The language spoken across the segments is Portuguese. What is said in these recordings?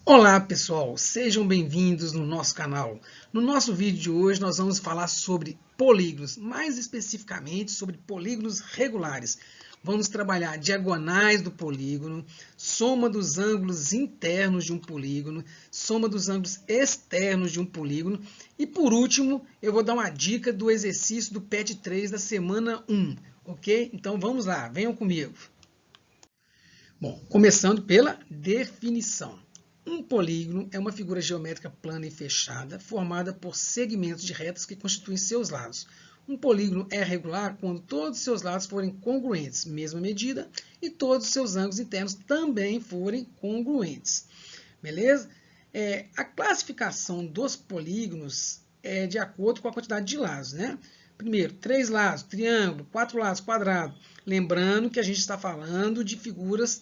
Olá pessoal, sejam bem-vindos no nosso canal. No nosso vídeo de hoje nós vamos falar sobre polígonos, mais especificamente sobre polígonos regulares. Vamos trabalhar diagonais do polígono, soma dos ângulos internos de um polígono, soma dos ângulos externos de um polígono e por último eu vou dar uma dica do exercício do PET 3 da semana 1, ok? Então vamos lá, venham comigo. Bom, começando pela definição. Um polígono é uma figura geométrica plana e fechada, formada por segmentos de retas que constituem seus lados. Um polígono é regular quando todos os seus lados forem congruentes, mesma medida, e todos os seus ângulos internos também forem congruentes. Beleza? A classificação dos polígonos é de acordo com a quantidade de lados, né? Primeiro, 3 lados, triângulo, 4 lados, quadrado. Lembrando que a gente está falando de figuras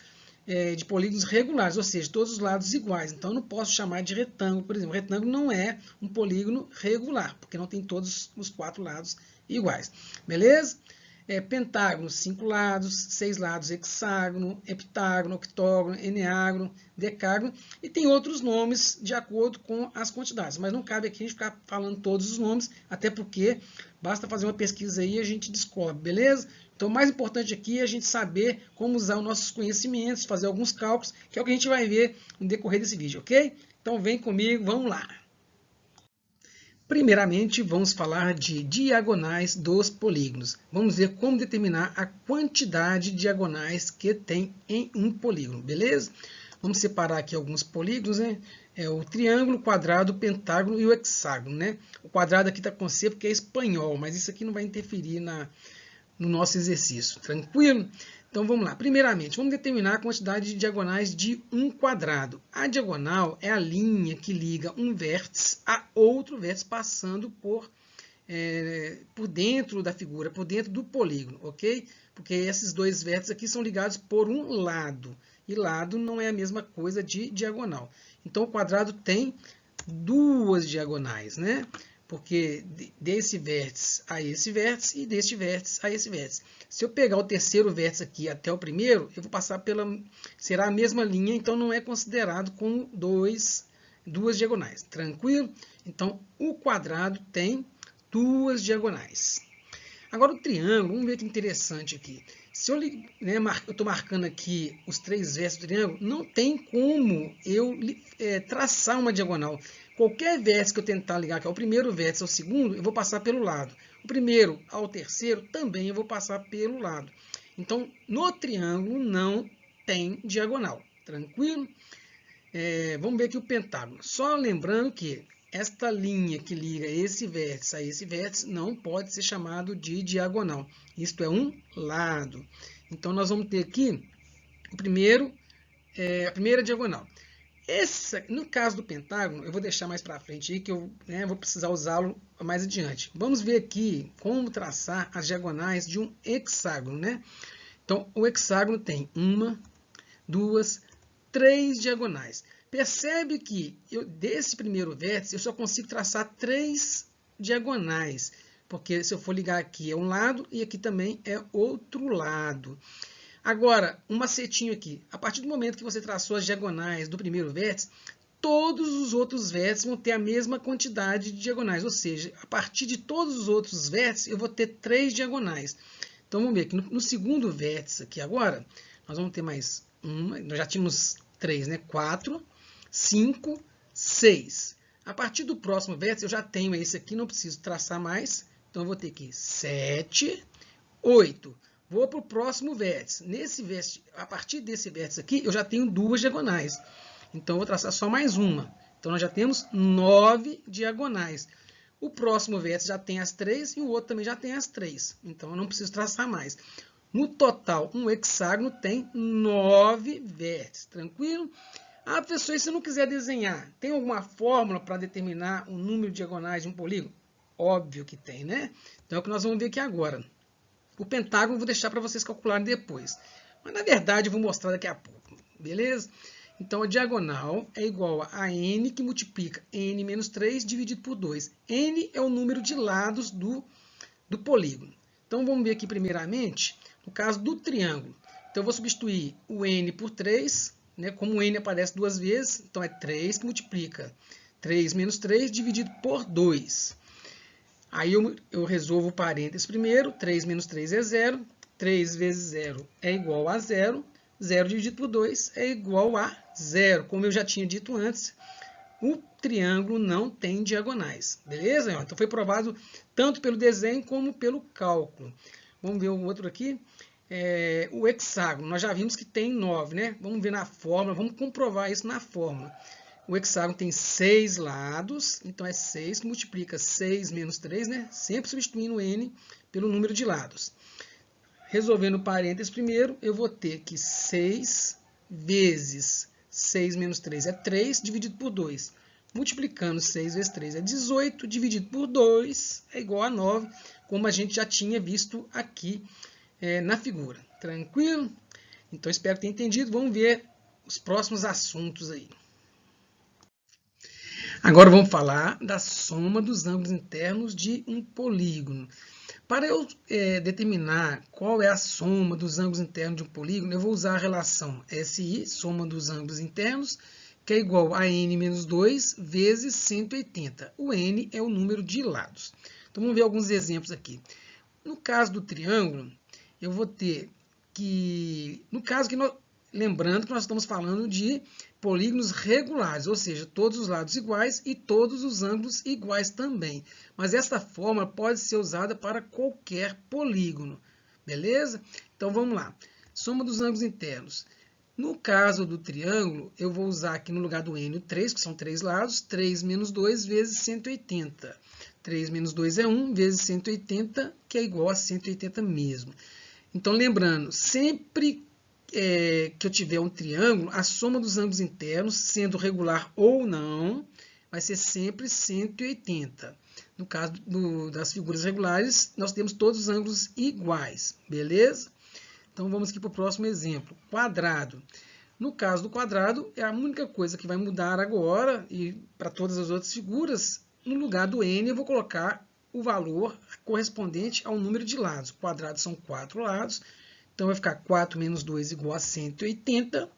de polígonos regulares, ou seja, todos os lados iguais. Então, eu não posso chamar de retângulo, por exemplo. Retângulo não é um polígono regular, porque não tem todos os 4 lados iguais. Beleza? Pentágono, 5 lados, 6 lados, hexágono, heptágono, octógono, eneágono, decágono, e tem outros nomes de acordo com as quantidades, mas não cabe aqui a gente ficar falando todos os nomes, até porque basta fazer uma pesquisa aí e a gente descobre, beleza? Então, o mais importante aqui é a gente saber como usar os nossos conhecimentos, fazer alguns cálculos, que é o que a gente vai ver no decorrer desse vídeo, ok? Então, vem comigo, vamos lá! Primeiramente, vamos falar de diagonais dos polígonos. Vamos ver como determinar a quantidade de diagonais que tem em um polígono, beleza? Vamos separar aqui alguns polígonos, né? É o triângulo, o quadrado, o pentágono e o hexágono, né? O quadrado aqui está com C porque é espanhol, mas isso aqui não vai interferir no nosso exercício, tranquilo? Então vamos lá. Primeiramente, vamos determinar a quantidade de diagonais de um quadrado. A diagonal é a linha que liga um vértice a outro vértice passando por dentro da figura, por dentro do polígono, ok? Porque esses dois vértices aqui são ligados por um lado. E lado não é a mesma coisa de diagonal. Então o quadrado tem duas diagonais, né? Porque desse vértice a esse vértice e deste vértice a esse vértice. Se eu pegar o terceiro vértice aqui até o primeiro, eu vou passar pela... será a mesma linha, então não é considerado como duas diagonais. Tranquilo? Então, o quadrado tem duas diagonais. Agora, o triângulo, vamos ver que interessante aqui. Se eu estou marcando aqui os três vértices do triângulo, não tem como eu traçar uma diagonal. Qualquer vértice que eu tentar ligar, que é o primeiro vértice ao segundo, eu vou passar pelo lado. O primeiro ao terceiro, também eu vou passar pelo lado. Então, no triângulo não tem diagonal. Tranquilo? Vamos ver aqui o pentágono. Só lembrando que esta linha que liga esse vértice a esse vértice não pode ser chamado de diagonal. Isto é um lado. Então, nós vamos ter aqui a primeira diagonal. No caso do pentágono, eu vou deixar mais para frente aí, que eu vou precisar usá-lo mais adiante. Vamos ver aqui como traçar as diagonais de um hexágono, né? Então, o hexágono tem uma, duas, três diagonais. Percebe que desse primeiro vértice eu só consigo traçar três diagonais, porque se eu for ligar aqui é um lado e aqui também é outro lado. Agora, um macetinho aqui. A partir do momento que você traçou as diagonais do primeiro vértice, todos os outros vértices vão ter a mesma quantidade de diagonais. Ou seja, a partir de todos os outros vértices, eu vou ter três diagonais. Então, vamos ver que no segundo vértice aqui agora, nós vamos ter mais uma. Nós já tínhamos três, né? 4, 5, 6. A partir do próximo vértice, eu já tenho esse aqui, não preciso traçar mais. Então, eu vou ter aqui 7, 8. Vou para o próximo vértice. Nesse vértice, a partir desse vértice aqui, eu já tenho duas diagonais. Então, eu vou traçar só mais uma. Então, nós já temos 9 diagonais. O próximo vértice já tem as 3 e o outro também já tem as 3. Então, eu não preciso traçar mais. No total, um hexágono tem 9 vértices. Tranquilo? Ah, professor, e se eu não quiser desenhar, tem alguma fórmula para determinar o número de diagonais de um polígono? Óbvio que tem, né? Então, é o que nós vamos ver aqui agora. O pentágono eu vou deixar para vocês calcularem depois. Mas, na verdade, eu vou mostrar daqui a pouco. Beleza? Então, a diagonal é igual a n que multiplica n menos 3 dividido por 2. N é o número de lados do polígono. Então, vamos ver aqui primeiramente, no caso do triângulo. Então, eu vou substituir o n por 3, né? Como o n aparece duas vezes, então é 3 que multiplica. 3 menos 3 dividido por 2. Aí eu resolvo o parênteses primeiro. 3 menos 3 é 0. 3 vezes 0 é igual a 0. 0 dividido por 2 é igual a 0. Como eu já tinha dito antes, o triângulo não tem diagonais. Beleza? Então foi provado tanto pelo desenho como pelo cálculo. Vamos ver o outro aqui. O hexágono. Nós já vimos que tem 9, né? Vamos ver na fórmula. Vamos comprovar isso na fórmula. O hexágono tem 6 lados, então é 6 que multiplica 6 menos 3, né? Sempre substituindo o n pelo número de lados. Resolvendo o parênteses primeiro, eu vou ter que 6 vezes 6 menos 3 é 3, dividido por 2. Multiplicando 6 vezes 3 é 18, dividido por 2 é igual a 9, como a gente já tinha visto aqui na figura. Tranquilo? Então, espero que tenha entendido. Vamos ver os próximos assuntos aí. Agora vamos falar da soma dos ângulos internos de um polígono. Para eu determinar qual é a soma dos ângulos internos de um polígono, eu vou usar a relação SI, soma dos ângulos internos, que é igual a n menos 2 vezes 180. O n é o número de lados. Então vamos ver alguns exemplos aqui. No caso do triângulo, eu vou ter que... Lembrando que nós estamos falando de polígonos regulares, ou seja, todos os lados iguais e todos os ângulos iguais também. Mas essa fórmula pode ser usada para qualquer polígono, beleza? Então vamos lá. Soma dos ângulos internos. No caso do triângulo, eu vou usar aqui no lugar do n o 3, que são 3 lados, 3 menos 2 vezes 180. 3 menos 2 é 1 vezes 180, que é igual a 180 mesmo. Então lembrando, sempre que eu tiver um triângulo, a soma dos ângulos internos, sendo regular ou não, vai ser sempre 180. No caso das figuras regulares, nós temos todos os ângulos iguais, beleza? Então, vamos aqui para o próximo exemplo. Quadrado. No caso do quadrado, é a única coisa que vai mudar agora, e para todas as outras figuras, no lugar do n, eu vou colocar o valor correspondente ao número de lados. Quadrados são 4 lados. Então, vai ficar 4 menos 2 igual a 180.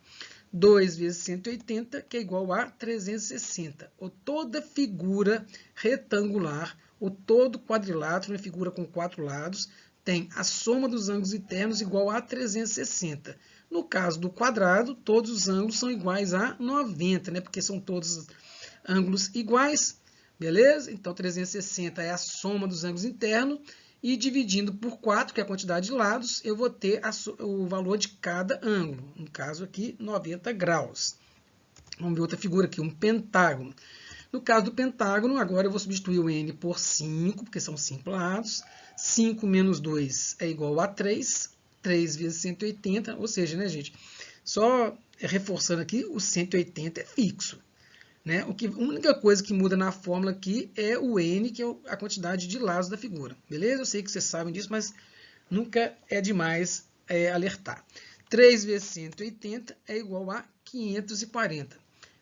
2 vezes 180, que é igual a 360. Ou toda figura retangular, ou todo quadrilátero, uma figura com 4 lados, tem a soma dos ângulos internos igual a 360. No caso do quadrado, todos os ângulos são iguais a 90, né? Porque são todos ângulos iguais, beleza? Então, 360 é a soma dos ângulos internos. E dividindo por 4, que é a quantidade de lados, eu vou ter o valor de cada ângulo. No caso aqui, 90 graus. Vamos ver outra figura aqui, um pentágono. No caso do pentágono, agora eu vou substituir o n por 5, porque são 5 lados. 5 menos 2 é igual a 3. 3 vezes 180, ou seja, né, gente? Só reforçando aqui, o 180 é fixo. Né? A única coisa que muda na fórmula aqui é o n, que é a quantidade de lados da figura. Beleza? Eu sei que vocês sabem disso, mas nunca é demais alertar. 3 vezes 180 é igual a 540.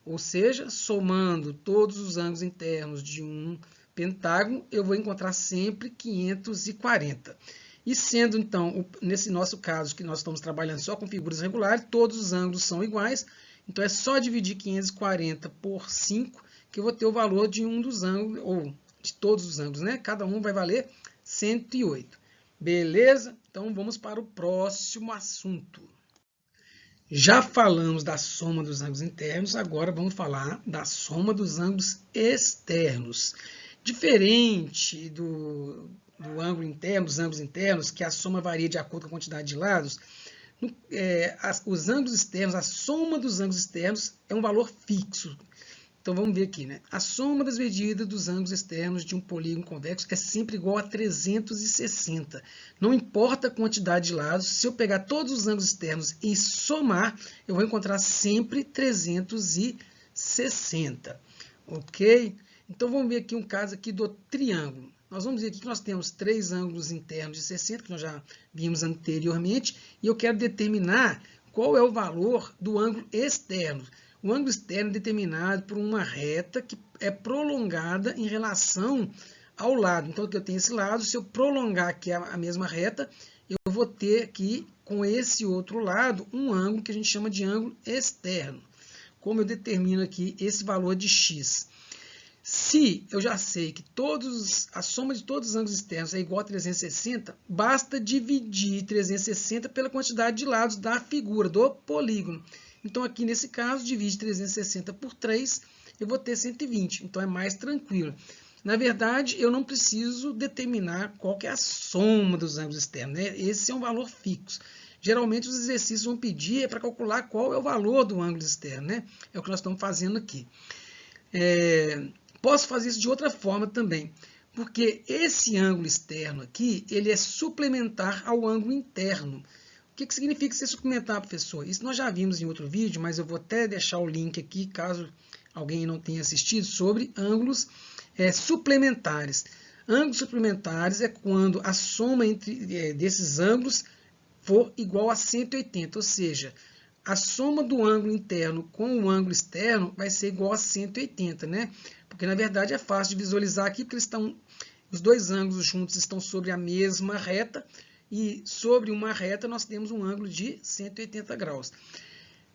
Ou seja, somando todos os ângulos internos de um pentágono, eu vou encontrar sempre 540. E sendo, então, nesse nosso caso, que nós estamos trabalhando só com figuras regulares, todos os ângulos são iguais. Então, é só dividir 540 por 5, que eu vou ter o valor de um dos ângulos, ou de todos os ângulos, né? Cada um vai valer 108. Beleza? Então, vamos para o próximo assunto. Já falamos da soma dos ângulos internos, agora vamos falar da soma dos ângulos externos. Diferente do ângulo interno, dos ângulos internos, que a soma varia de acordo com a quantidade de lados, os ângulos externos, a soma dos ângulos externos é um valor fixo. Então, vamos ver aqui, né? A soma das medidas dos ângulos externos de um polígono convexo é sempre igual a 360. Não importa a quantidade de lados, se eu pegar todos os ângulos externos e somar, eu vou encontrar sempre 360. Ok? Então, vamos ver aqui um caso aqui do triângulo. Nós vamos ver aqui que nós temos 3 ângulos internos de 60, que nós já vimos anteriormente, e eu quero determinar qual é o valor do ângulo externo. O ângulo externo é determinado por uma reta que é prolongada em relação ao lado. Então, aqui eu tenho esse lado, se eu prolongar aqui a mesma reta, eu vou ter aqui, com esse outro lado, um ângulo que a gente chama de ângulo externo. Como eu determino aqui esse valor de x? Se eu já sei que a soma de todos os ângulos externos é igual a 360, basta dividir 360 pela quantidade de lados da figura, do polígono. Então, aqui nesse caso, divide 360 por 3, eu vou ter 120. Então, é mais tranquilo. Na verdade, eu não preciso determinar qual que é a soma dos ângulos externos, né? Esse é um valor fixo. Geralmente, os exercícios vão pedir para calcular qual é o valor do ângulo externo, né? É o que nós estamos fazendo aqui. Posso fazer isso de outra forma também, porque esse ângulo externo aqui, ele é suplementar ao ângulo interno. O que significa ser suplementar, professor? Isso nós já vimos em outro vídeo, mas eu vou até deixar o link aqui, caso alguém não tenha assistido, sobre ângulos suplementares. Ângulos suplementares é quando a soma desses ângulos for igual a 180, ou seja, a soma do ângulo interno com o ângulo externo vai ser igual a 180, né? Porque, na verdade, é fácil de visualizar aqui, porque os dois ângulos juntos estão sobre a mesma reta, e sobre uma reta nós temos um ângulo de 180 graus.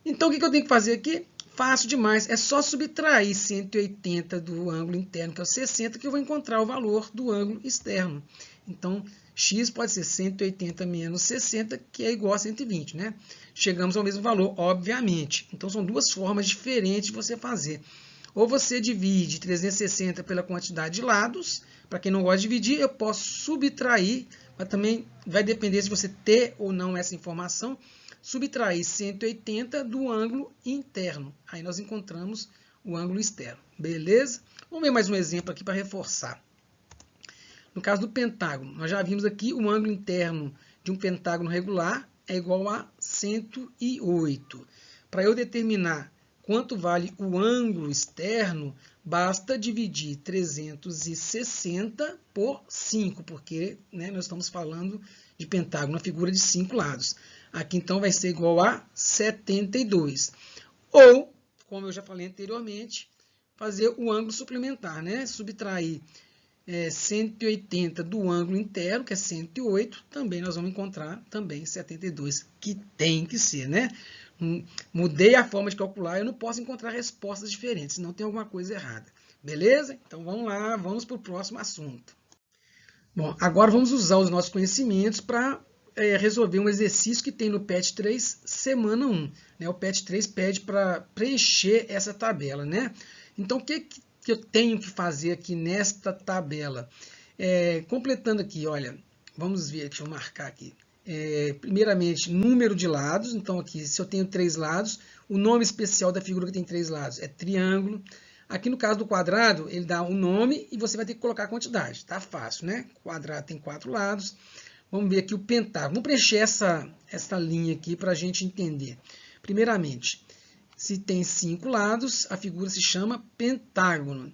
Então, o que eu tenho que fazer aqui? Fácil demais, é só subtrair 180 do ângulo interno, que é o 60, que eu vou encontrar o valor do ângulo externo. Então, x pode ser 180 menos 60, que é igual a 120, né? Chegamos ao mesmo valor, obviamente. Então, são duas formas diferentes de você fazer. Ou você divide 360 pela quantidade de lados. Para quem não gosta de dividir, eu posso subtrair, mas também vai depender se você ter ou não essa informação. Subtrair 180 do ângulo interno. Aí nós encontramos o ângulo externo. Beleza? Vamos ver mais um exemplo aqui para reforçar. No caso do pentágono, nós já vimos aqui o ângulo interno de um pentágono regular é igual a 108. Para eu determinar quanto vale o ângulo externo, basta dividir 360 por 5, porque nós estamos falando de pentágono, uma figura de 5 lados. Aqui, então, vai ser igual a 72. Ou, como eu já falei anteriormente, fazer o ângulo suplementar, né? Subtrair 180 do ângulo interno, que é 108, também nós vamos encontrar também 72, que tem que ser, né? Mudei a forma de calcular, eu não posso encontrar respostas diferentes, senão tem alguma coisa errada. Beleza? Então, vamos lá, vamos para o próximo assunto. Bom, agora vamos usar os nossos conhecimentos para resolver um exercício que tem no PET 3, semana 1. Né? O PET 3 pede para preencher essa tabela, né? Então, o que eu tenho que fazer aqui nesta tabela? Completando aqui, olha, vamos ver, deixa eu marcar aqui. Primeiramente, número de lados. Então, aqui, se eu tenho 3 lados, o nome especial da figura que tem 3 lados é triângulo. Aqui no caso do quadrado, ele dá um nome e você vai ter que colocar a quantidade. Tá fácil, né? O quadrado tem 4 lados. Vamos ver aqui o pentágono. Vamos preencher essa linha aqui para a gente entender. Primeiramente, se tem 5 lados, a figura se chama pentágono.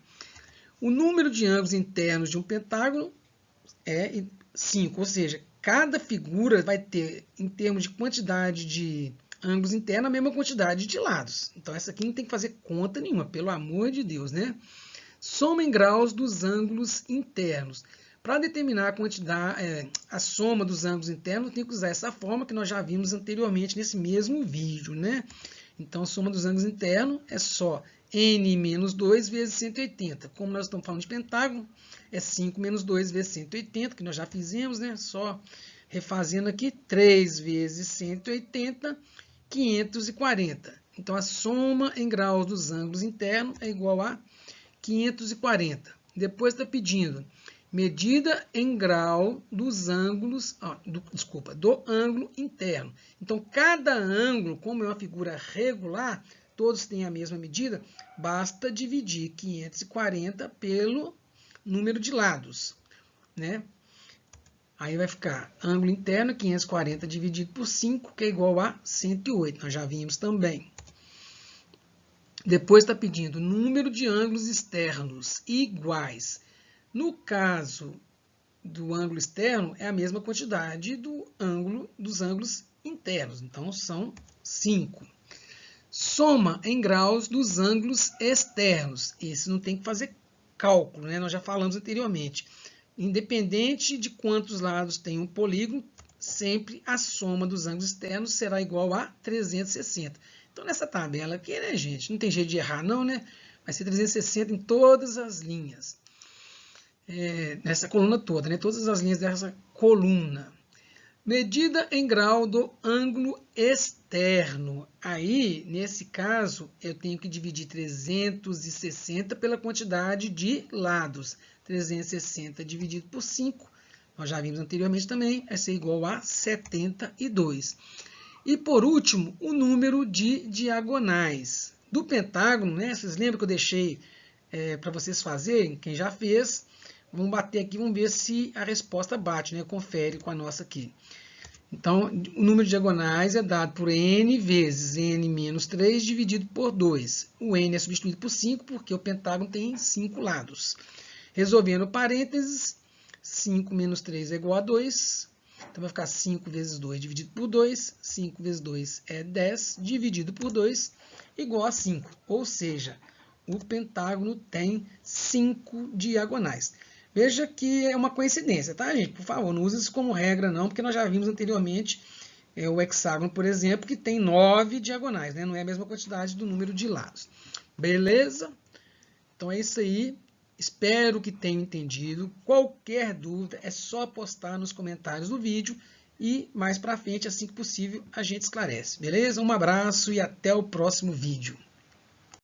O número de ângulos internos de um pentágono é 5, ou seja, cada figura vai ter, em termos de quantidade de ângulos internos, a mesma quantidade de lados. Então, essa aqui não tem que fazer conta nenhuma, pelo amor de Deus, né? Soma em graus dos ângulos internos. Para determinar a quantidade, a soma dos ângulos internos, eu tenho que usar essa forma que nós já vimos anteriormente nesse mesmo vídeo, né? Então, a soma dos ângulos internos é só n menos 2 vezes 180. Como nós estamos falando de pentágono, é 5 menos 2 vezes 180, que nós já fizemos, né? Só refazendo aqui, 3 vezes 180, 540. Então, a soma em graus dos ângulos internos é igual a 540. Depois está pedindo medida em grau dos ângulos, do ângulo interno. Então, cada ângulo, como é uma figura regular, todos têm a mesma medida, basta dividir 540 pelo número de lados, né? Aí vai ficar ângulo interno, 540 dividido por 5, que é igual a 108. Nós já vimos também. Depois está pedindo número de ângulos externos iguais. No caso do ângulo externo, é a mesma quantidade dos ângulos internos. Então, são 5. Soma em graus dos ângulos externos. Esse não tem que fazer cálculo, né? Nós já falamos anteriormente. Independente de quantos lados tem um polígono, sempre a soma dos ângulos externos será igual a 360. Então, nessa tabela aqui, né, gente, não tem jeito de errar não, né? Vai ser 360 em todas as linhas. Nessa coluna toda, né? Todas as linhas dessa coluna. Medida em grau do ângulo externo. Aí, nesse caso, eu tenho que dividir 360 pela quantidade de lados. 360 dividido por 5, nós já vimos anteriormente também, vai ser igual a 72. E, por último, o número de diagonais. Do pentágono, né? Vocês lembram que eu deixei para vocês fazerem? Quem já fez, vamos bater aqui, vamos ver se a resposta bate, né? Confere com a nossa aqui. Então, o número de diagonais é dado por n vezes n menos 3 dividido por 2. O n é substituído por 5, porque o pentágono tem 5 lados. Resolvendo parênteses, 5 menos 3 é igual a 2. Então, vai ficar 5 vezes 2 dividido por 2. 5 vezes 2 é 10, dividido por 2, igual a 5. Ou seja, o pentágono tem 5 diagonais. Veja que é uma coincidência, tá, gente? Por favor, não use isso como regra, não, porque nós já vimos anteriormente o hexágono, por exemplo, que tem 9 diagonais, né? Não é a mesma quantidade do número de lados. Beleza? Então é isso aí. Espero que tenham entendido. Qualquer dúvida é só postar nos comentários do vídeo e mais para frente, assim que possível, a gente esclarece. Beleza? Um abraço e até o próximo vídeo.